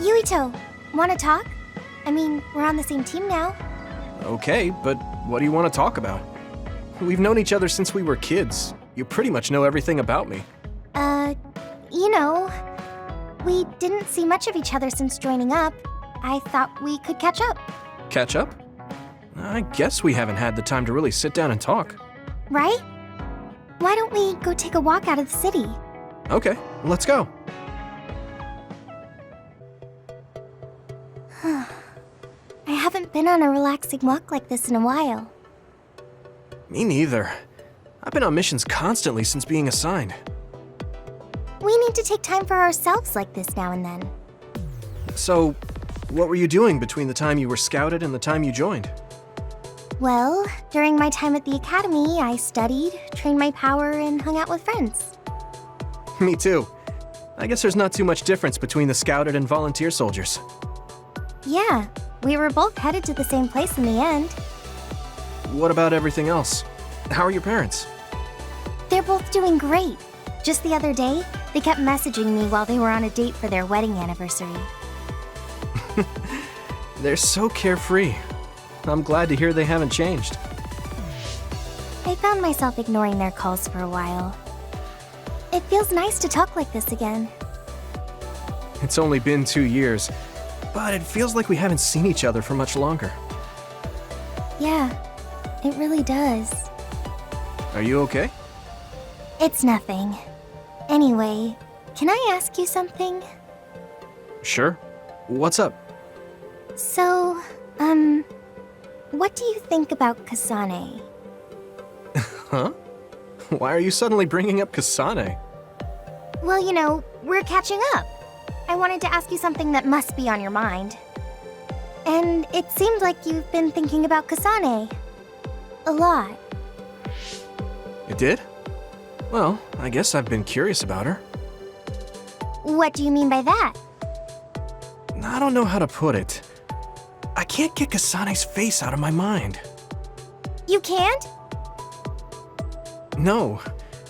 Yuito, wanna talk? I mean, we're on the same team now. Okay, but what do you want to talk about? We've known each other since we were kids. You pretty much know everything about me. You know, we didn't see much of each other since joining up. I thought we could catch up. Catch up? I guess we haven't had the time to really sit down and talk. Right? Why don't we go take a walk out of the city? Okay, let's go. I haven't been on a relaxing walk like this in a while. Me neither. I've been on missions constantly since being assigned. We need to take time for ourselves like this now and then. So, what were you doing between the time you were scouted and the time you joined? Well, during my time at the academy, I studied, trained my power, and hung out with friends. Me too. I guess there's not too much difference between the scouted and volunteer soldiers. Yeah, we were both headed to the same place in the end. What about everything else? How are your parents? They're both doing great. Just the other day, they kept messaging me while they were on a date for their wedding anniversary. They're so carefree. I'm glad to hear they haven't changed. I found myself ignoring their calls for a while. It feels nice to talk like this again. It's only been 2 years, but it feels like we haven't seen each other for much longer. Yeah, it really does. Are you okay? It's nothing. Anyway, can I ask you something? Sure. What's up? So, what do you think about Kasane? Huh? Why are you suddenly bringing up Kasane? Well, you know, we're catching up. I wanted to ask you something that must be on your mind. And it seemed like you've been thinking about Kasane. A lot. It did? Well, I guess I've been curious about her. What do you mean by that? I don't know how to put it. I can't get Kasane's face out of my mind. You can't? No.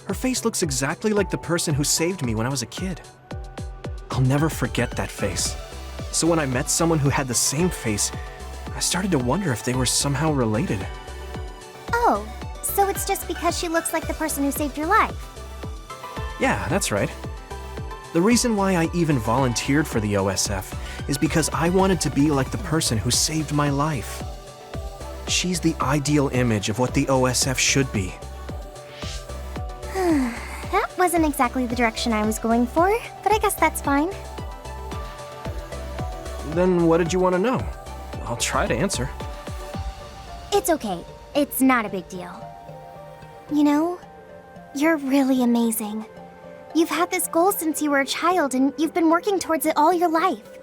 Her face looks exactly like the person who saved me when I was a kid. I'll never forget that face. So when I met someone who had the same face, I started to wonder if they were somehow related. Oh, so it's just because she looks like the person who saved your life? Yeah, that's right. The reason why I even volunteered for the OSF is because I wanted to be like the person who saved my life. She's the ideal image of what the OSF should be. That wasn't exactly the direction I was going for, but I guess that's fine. Then what did you want to know? I'll try to answer. It's okay. It's not a big deal. You know, you're really amazing. You've had this goal since you were a child, and you've been working towards it all your life.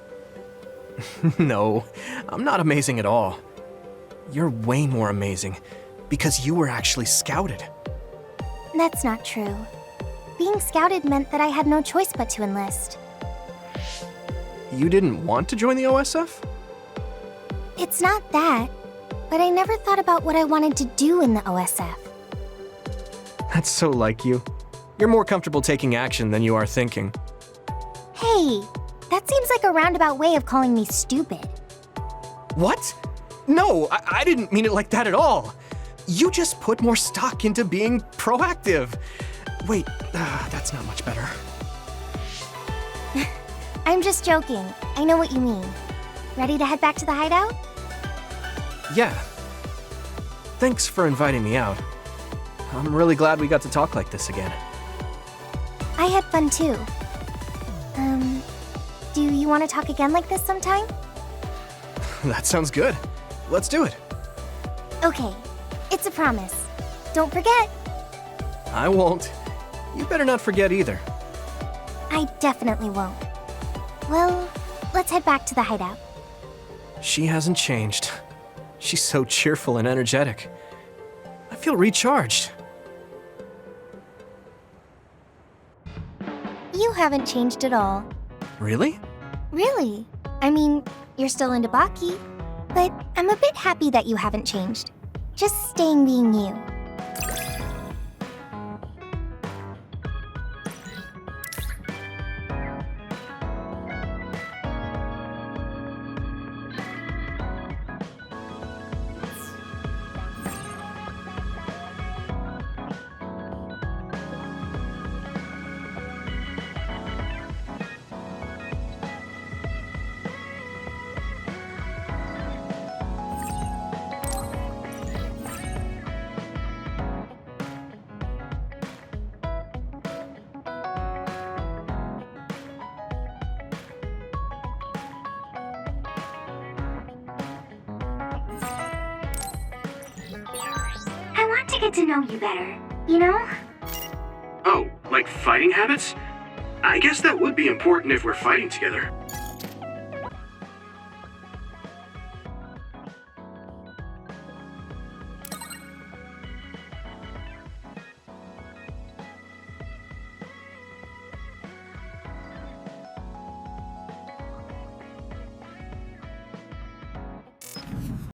No, I'm not amazing at all. You're way more amazing, because you were actually scouted. That's not true. Being scouted meant that I had no choice but to enlist. You didn't want to join the OSF? It's not that, but I never thought about what I wanted to do in the OSF. That's so like you. You're more comfortable taking action than you are thinking. Hey, that seems like a roundabout way of calling me stupid. What? No, I didn't mean it like that at all. You just put more stock into being proactive. Wait, that's not much better. I'm just joking. I know what you mean. Ready to head back to the hideout? Yeah. Thanks for inviting me out. I'm really glad we got to talk like this again. I had fun too. Do you want to talk again like this sometime? That sounds good. Let's do it. Okay, it's a promise. Don't forget. I won't. You better not forget either. I definitely won't. Well, let's head back to the hideout. She hasn't changed. She's so cheerful and energetic. I feel recharged. You haven't changed at all. Really? Really? I mean, you're still into Baki, but I'm a bit happy that you haven't changed. Just staying being you. get to know you better, you know? Oh, like fighting habits? I guess that would be important if we're fighting together.